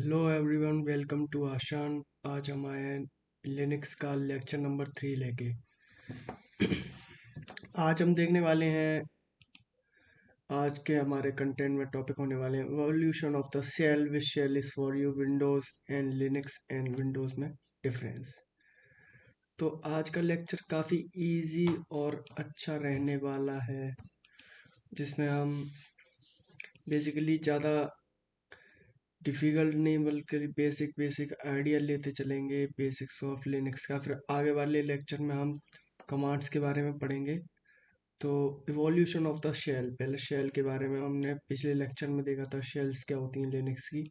Hello everyone, welcome to आशान। आज हम आए हैं लिनक्स का लेक्चर नंबर 3 लेके। आज हम देखने वाले हैं, आज के हमारे कंटेंट में टॉपिक होने वाले हैं evolution of the shell which shell is for you, Windows and Linux and Windows में डिफरेंस। तो आज का लेक्चर काफ़ी इजी और अच्छा रहने वाला है, जिसमें हम बेसिकली ज़्यादा डिफ़िकल्ट नहीं बल्कि बेसिक बेसिक आइडिया लेते चलेंगे बेसिक्स ऑफ लिनक्स का। फिर आगे वाले लेक्चर में हम कमांड्स के बारे में पढ़ेंगे। तो इवोल्यूशन ऑफ द शेल, पहले शेल के बारे में हमने पिछले लेक्चर में देखा था, शेल्स क्या होती हैं लिनक्स की।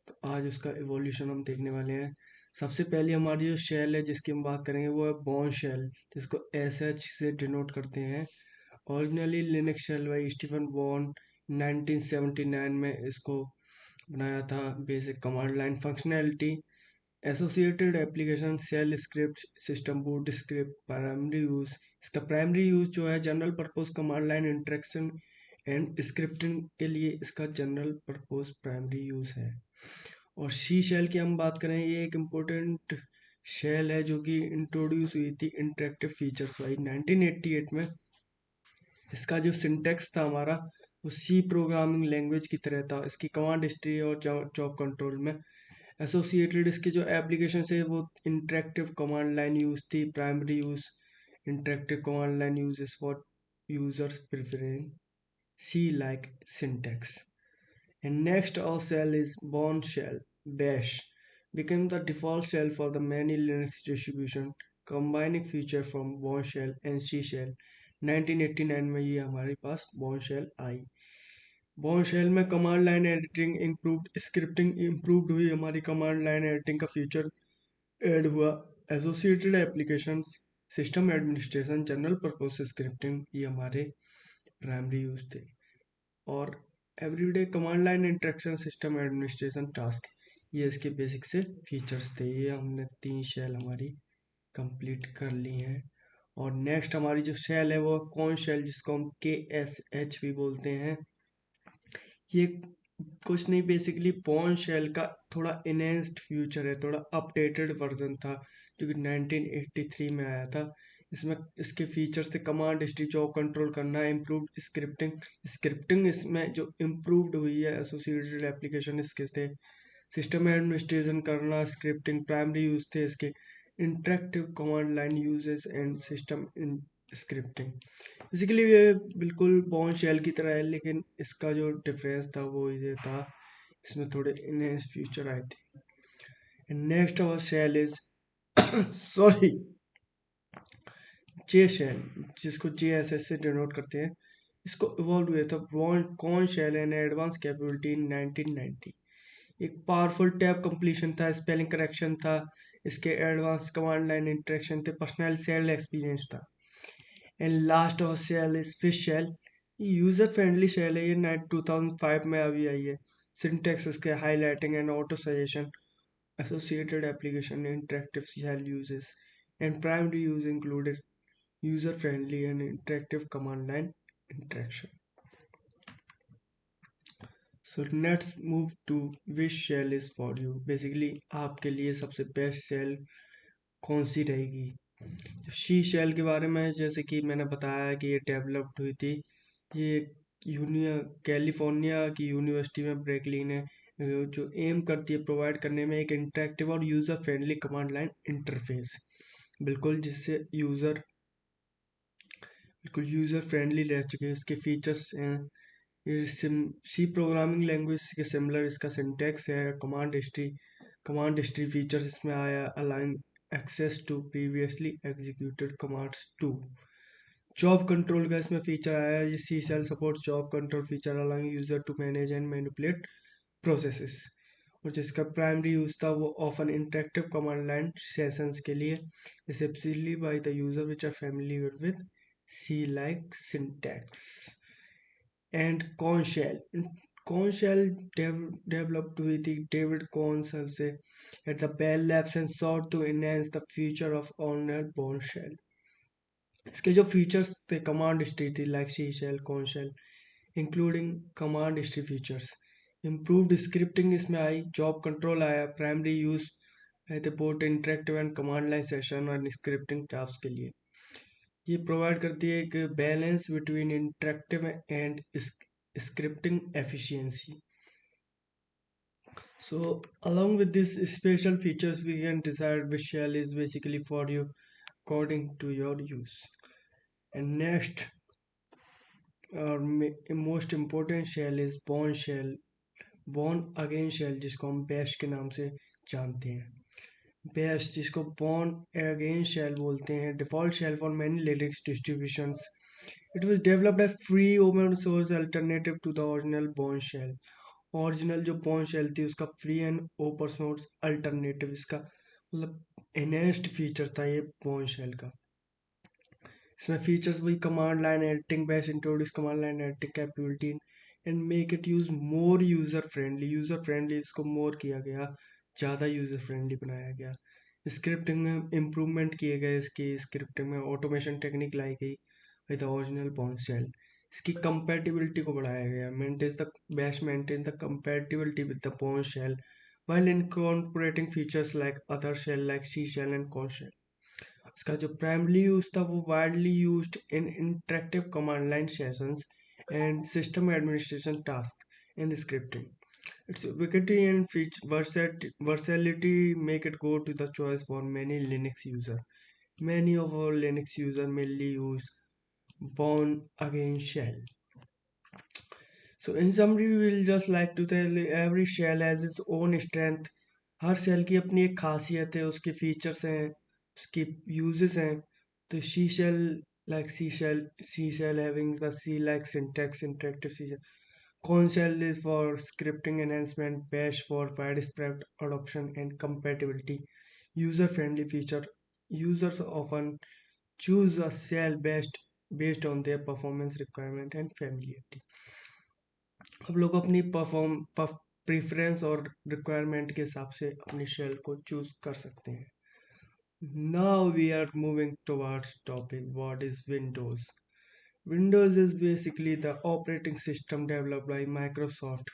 तो आज उसका इवोल्यूशन हम देखने वाले हैं। सबसे पहले हमारी जो शेल है जिसकी हम बात करेंगे वो है बॉर्न शेल, जिसको एस एच से डिनोट करते हैं। Originally Linux shell by Stephen Bourne 1979 में इसको बनाया था। Basic command line functionality, associated application, shell script, system boot script, primary use. इसका प्राइमरी यूज जो है general purpose command line interaction and scripting के लिए इसका जनरल पर्पस प्राइमरी यूज है। और सी शेल की हम बात करें, ये एक इम्पोर्टेंट शेल है जो कि इंट्रोड्यूस हुई थी इंटरेक्टिव फीचर्स वाई 1988 में। इसका जो सिंटेक्स था हमारा, वो सी प्रोग्रामिंग लैंग्वेज की तरह था। इसकी कमांड हिस्ट्री और जॉब कंट्रोल में एसोसिएटेड इसके जो एप्लीकेशन है वो इंटरेक्टिव कमांड लाइन यूज थी। Primary use interactive command line use for users preferring C like syntax. And next our shell is Bourne shell. Bash became the default shell for the many Linux distribution, combining feature from Bourne shell and C shell। 1989 में ये हमारे पास Bourne shell आई। Bourne shell में command line editing improved, scripting improved हुई, हमारी command line editing का feature add हुआ। Associated applications, system administration, general purpose scripting, ये हमारे प्राइमरी यूज थे। और everyday command line interaction, system administration task, ये इसके बेसिक से फीचर्स थे। ये हमने 3 शेल हमारी कंप्लीट कर ली हैं। और नेक्स्ट हमारी जो शेल है वो कौन शेल, जिसको हम KSH भी बोलते हैं। ये कुछ नहीं, बेसिकली पॉन शेल का थोड़ा इनहेंस्ड फ्यूचर है, थोड़ा अपडेटेड वर्जन था जो कि 1983 में आया था। इसमें इसके फीचर्स थे कमांड हिस्ट्री, जॉब कंट्रोल करना, इम्प्रूव्ड स्क्रिप्टिंग। स्क्रिप्टिंग इसमें जो इम्प्रूव्ड हुई है, एसोसिएटेड एप्लीकेशन इसके थे, सिस्टम एडमिनिस्ट्रेशन करना, स्क्रिप्टिंग प्राइमरी यूज थे इसके, interactive command line uses and system in scripting. Basically ये बिल्कुल बॉर्न शेल की तरह है, लेकिन इसका जो डिफरेंस था वो ये था, इसमें थोड़े इनहेंस फीचर आए थे। Next our shell is sorry J shell, जिसको JSS से डिनोट करते हैं। इसको इवॉल्व हुआ था Korn shell and advance capability in 1990। एक पावरफुल टैब कंप्लीशन था, स्पेलिंग करेक्शन था, इसके एडवांस कमांड लाइन इंटरेक्शन थे, पर्सनल शेल एक्सपीरियंस था। एंड लास्ट और शेल इज फिश शेल। ये यूजर फ्रेंडली शेल है, ये 2005 में अभी आई है। सिंटेक्स इसके highlighting and auto suggestion, associated application, interactive shell uses and primary use included user friendly and interactive command line interaction. So let's move to which shell is for you. Basically आपके लिए सबसे best shell कौन सी रहेगी। She shell के बारे में जैसे कि मैंने बताया कि ये डेवलप्ड हुई थी, ये कैलिफोर्निया की यूनिवर्सिटी में ब्रेकली ने जो एम करती है प्रोवाइड करने में एक इंटरेक्टिव और user friendly command line interface, बिल्कुल जिससे यूज़र बिल्कुल यूज़र फ्रेंडली रह चुके हैं। इसके फीचर्स हैं, ये सी प्रोग्रामिंग लैंग्वेज के सिमिलर इसका सिंटेक्स है। कमांड हिस्ट्री फीचर्स इसमें आया, allowing access to previously executed commands too. Job control का इसमें फीचर आया, ये C shell support job control feature, allowing user to manage and manipulate processes. और जिसका प्राइमरी यूज था वो often interactive command line sessions के लिए, especially by the user which are familiar with C like syntax. And corn shell, Korn shell developed हुई थी David Korn sir से at the Bell Labs and sought to enhance the feature of ऑनर Bourne shell. इसके जो features थे, command history थी like C shell, Korn shell, including command history features, improved scripting इसमें आई, जॉब कंट्रोल आया, primary use है थे both interactive and command line session और स्क्रिप्टिंग टास्क के लिए। ये प्रोवाइड करती है एक balance between interactive and scripting efficiency. So along with this special features, we can decide which shell is basically for you according to your use. And next, our most important shell is born shell, born again shell, जिसको हम bash के नाम से जानते हैं। bash जिसको born again shell बोलते हैं, default shell for many Linux distributions. It was developed as free open source alternative to the original born shell. Original जो बॉर्न शेल थी उसका free and open source alternative, इसका मतलब enhanced feature था ये born shell का। इसमें features वही command line editing, best introduce command line editing capability and make it use more user friendly इसको मोर किया गया, ज़्यादा यूजर फ्रेंडली बनाया गया। स्क्रिप्टिंग में इम्प्रूवमेंट किए गए, इसकी स्क्रिप्टिंग में ऑटोमेशन टेक्निक लाई गई विद ओरिजिनल बॉर्न शेल। इसकी कंपैटिबिलिटी को बढ़ाया गया, maintain the compatibility with the Bourne shell while incorporating features like other shell like C shell and Conch shell. इसका जो प्राइमरी यूज था वो widely used in interactive command line sessions and system administration task and scripting. Its ubiquity and versatility make it go to the choice for many Linux users. Many of our Linux users mainly use Born Again shell. So in summary, we will just like to tell every shell has its own strength. हर शेल की अपनी एक खासियत है, उसके features हैं, उसकी यूजेस हैं। तो C shell having the C like syntax interactive C shell. Corn shell is for scripting enhancement, bash for widespread adoption and compatibility. User friendly feature. Users often choose a shell based on their performance requirement and familiarity. अब लोग अपनी preference और requirement के हिसाब से अपनी shell को choose कर सकते हैं. Now we are moving towards topic what is Windows. Windows is basically the operating system developed by Microsoft.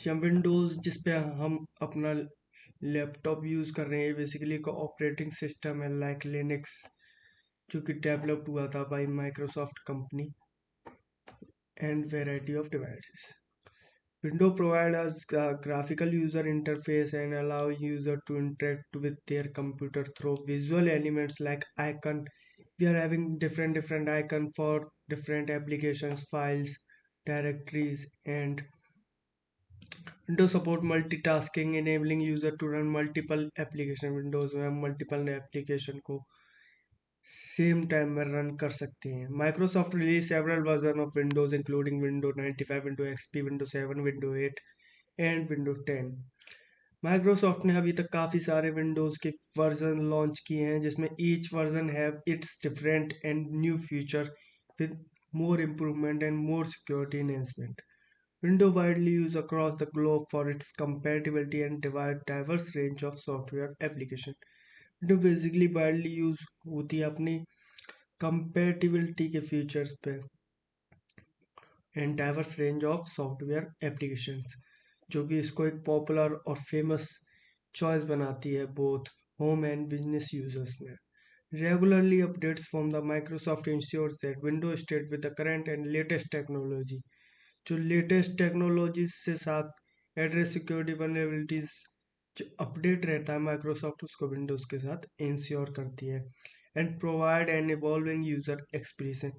या विंडोज जिस पे हम अपना लैपटॉप यूज कर रहे हैं, बेसिकली का ऑपरेटिंग सिस्टम है लाइक लिनक्स, जो कि डेवलप्ड हुआ था bye Microsoft company and variety of devices. Windows provides a graphical user interface and allow user to interact with their computer through visual elements like icon. We are having different icon for different applications, files, directories, and Windows support multitasking, enabling user to run multiple application. Windows में हम multiple application को same time में run कर सकते हैं. Microsoft release several version of Windows including window 95, window XP, window 7, window 8 and window 10. Microsoft ने अभी तक काफ़ी सारे विंडोज़ के वर्जन लॉन्च किए हैं, जिसमें each version have it's different and new feature with more improvement and more security enhancement. Windows widely used across the globe for its compatibility and diverse range of software application. Windows basically widely used होती है अपनी compatibility के features पे and diverse range of software applications, जो कि इसको एक popular और फेमस चॉइस बनाती है both home and business users में. Regularly updates from the Microsoft ensures that Windows stays with the current and latest technology. जो लेटेस्ट टेक्नोलॉजी से साथ एड्रेस सिक्योरिटी वनरेबिलिटीज जो अपडेट रहता है माइक्रोसॉफ्ट उसको विंडोज़ के साथ इंश्योर करती है and provide an evolving user experience,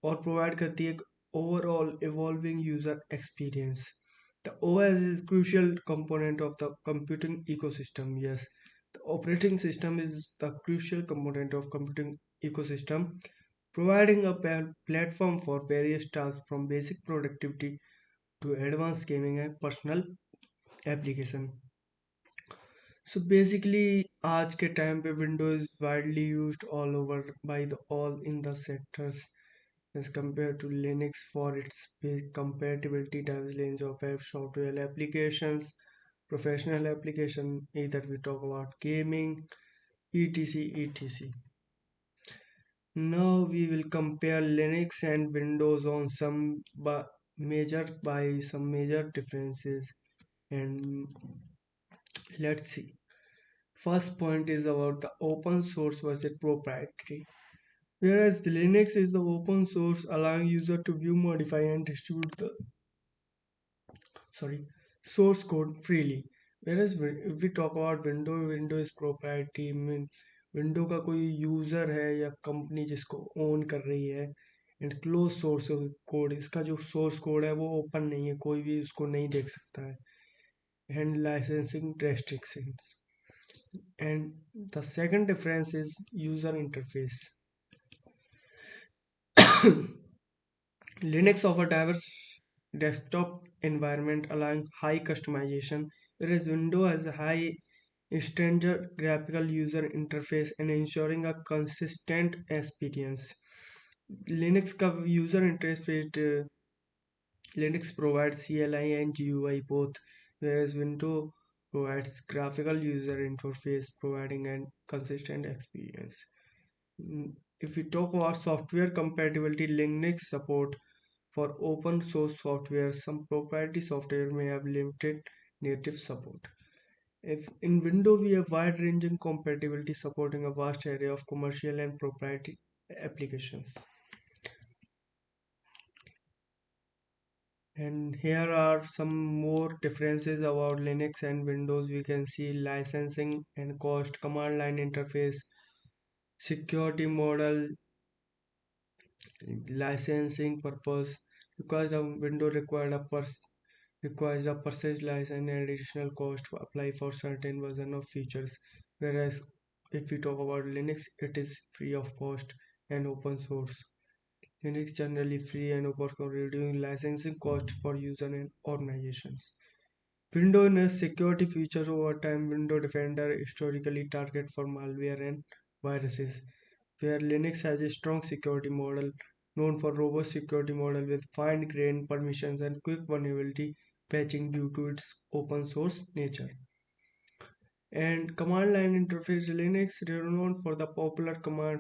और प्रोवाइड करती है एक overall evolving user experience. The OS is crucial component of the computing ecosystem. Yes, the operating system is the crucial component of computing ecosystem, providing a platform for various tasks from basic productivity to advanced gaming and personal application. So basically आज के time पे Windows is widely used all over by the all in the sectors as compared to Linux for its compatibility, diverse range of web software applications, professional application, either we talk about gaming, etc. Now we will compare Linux and Windows on some major by some major differences, and let's see. First point is about the open source versus proprietary. Whereas the Linux is the open source, allowing user to view, modify, and distribute the sorry source code freely. Whereas if we talk about window is proprietary, mean window का कोई user है या company जिसको own कर रही है, and close source code, इसका जो सोर्स कोड है वो ओपन नहीं है, कोई भी उसको नहीं देख सकता है, and licensing restrictions. And the second difference is user interface. Linux offers diverse desktop environment allowing high customization, whereas Windows has a high standard graphical user interface and ensuring a consistent experience. Linux का user interface Linux provides CLI and GUI both, whereas Windows provides graphical user interface providing a consistent experience. If we talk about software compatibility, Linux support for open source software, some proprietary software may have limited native support. If in Windows we have wide-ranging compatibility supporting a vast array of commercial and proprietary applications. And here are some more differences about Linux and Windows. We can see licensing and cost, command line interface, security model, licensing purpose, because a window requires a purchase license and additional cost to apply for certain version of features, whereas if we talk about Linux, it is free of cost and open source. Linux generally free and open for reducing licensing cost for user and organizations. Windows has security features over time. Windows Defender historically target for malware and viruses, where Linux has a strong security model known for robust security model with fine-grained permissions and quick vulnerability patching due to its open source nature. And command line interface, Linux renowned for the popular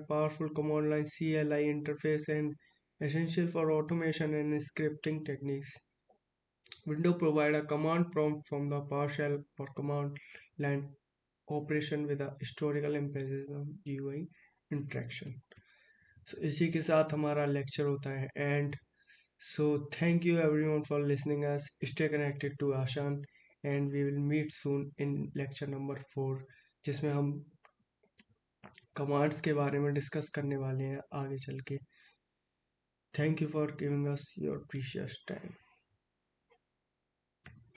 powerful command line CLI interface and essential for automation and scripting techniques. Windows provide a command prompt from the PowerShell for command line operation with a historical emphasis on GUI interaction. So इसी के साथ हमारा lecture होता है and. So thank you everyone for listening us. Stay connected to Ashan and we will meet soon in lecture number 4, जिसमें हम commands के बारे में डिस्कस करने वाले हैं आगे चल के. Thank you for giving us your precious time.